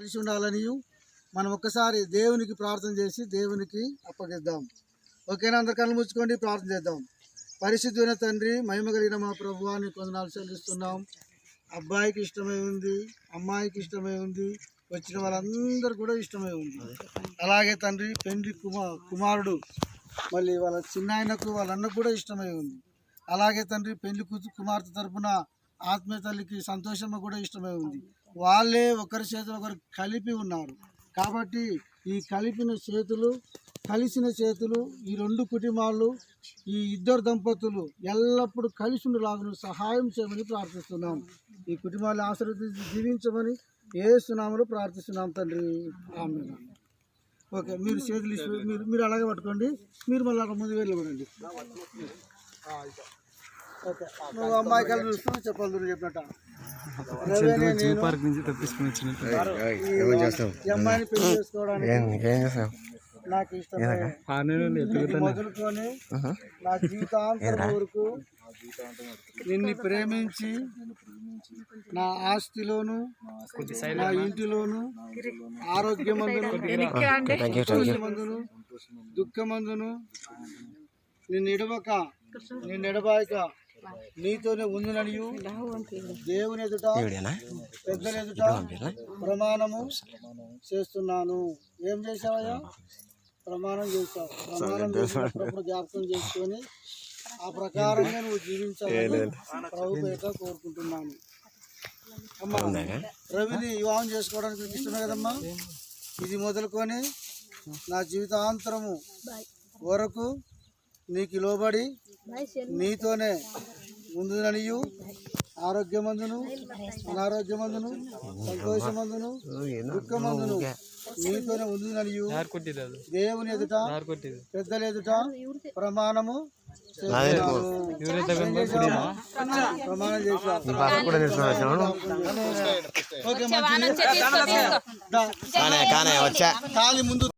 కలిసి ఉండాలని మనం ఒక్కసారి దేవునికి ప్రార్థన చేసి దేవునికి అప్పగిద్దాం. ఓకేనా? అందరు కళ్ళు ముచ్చుకోండి, ప్రార్థన చేద్దాం. పరిశుద్ధమైన తండ్రి, మహిమ కలిగిన మా ప్రభువాన్ని కొందనాలు చెల్లిస్తున్నాం. అబ్బాయికి ఇష్టమై ఉంది, అమ్మాయికి ఇష్టమై ఉంది, వచ్చిన వాళ్ళందరూ కూడా ఇష్టమై ఉంది. అలాగే తండ్రి పెండ్లి కుమారుడు మళ్ళీ వాళ్ళ చిన్నాయనకు వాళ్ళన్నకు కూడా ఇష్టమై ఉంది. అలాగే తండ్రి పెళ్లి కుమార్తె తరపున ఆత్మీయ తల్లికి సంతోషమ్మ కూడా ఇష్టమై ఉంది. వాళ్ళే ఒకరి చేతులు ఒకరు కలిపి ఉన్నారు. కాబట్టి ఈ కలిసిన చేతులు ఈ రెండు కుటుంబాలు, ఈ ఇద్దరు దంపతులు ఎల్లప్పుడూ కలిసి ఉండేలాగా సహాయం చేయమని ప్రార్థిస్తున్నాం. ఈ కుటుంబాన్ని ఆశీర్వదించి జీవించమని యేసు నామములో ప్రార్థిస్తున్నాం తండ్రి, ఆమేన్. ఓకే, మీరు చేతులు మీరు అలాగే పట్టుకోండి. మీరు మళ్ళీ అక్కడ ముందు వెళ్ళబడండి. ఓకే, నువ్వు అమ్మాయి కలిసి చూస్తూ చెప్పాలి. నువ్వు చెప్పినట్ట ఈ అమ్మాయిని పెళ్లి చేసుకోవడానికి నాకు ఇష్టమే. మొదలుకొని నా జీవితాంతం వరకు నిన్ను ప్రేమించి నా ఆస్తిలోను నా ఇంటిలోను ఆరోగ్యమందును దుఃఖమందును నిన్నెడబాయక నీతోనే ఉందిననియు దేవుని ఎదుట పెద్దల ఎదుట ప్రమాణము చేస్తున్నాను. ఏం చేసావయ్యా? ప్రమాణం చేశావు. ప్రమాణం చేసినప్పుడు జ్ఞాపకం చేసుకొని ఆ ప్రకారంగా నువ్వు జీవించాలని ప్రభు పేట కోరుకుంటున్నాను. అమ్మా, రవిని వివాహం చేసుకోవడానికి ఇష్టమే కదమ్మా. ఇది మొదలుకొని నా జీవితాంతరము వరకు నీకు లోబడి నీతోనే ముందుననియు ఆరోగ్యమందును అనారోగ్యమందును సంతోషమందును దుఃఖమందును నీతోనే ముందుననియు దేవుని ఎదుట పెద్దల ఎదుట ప్రమాణము ప్రమాణం చేశాను.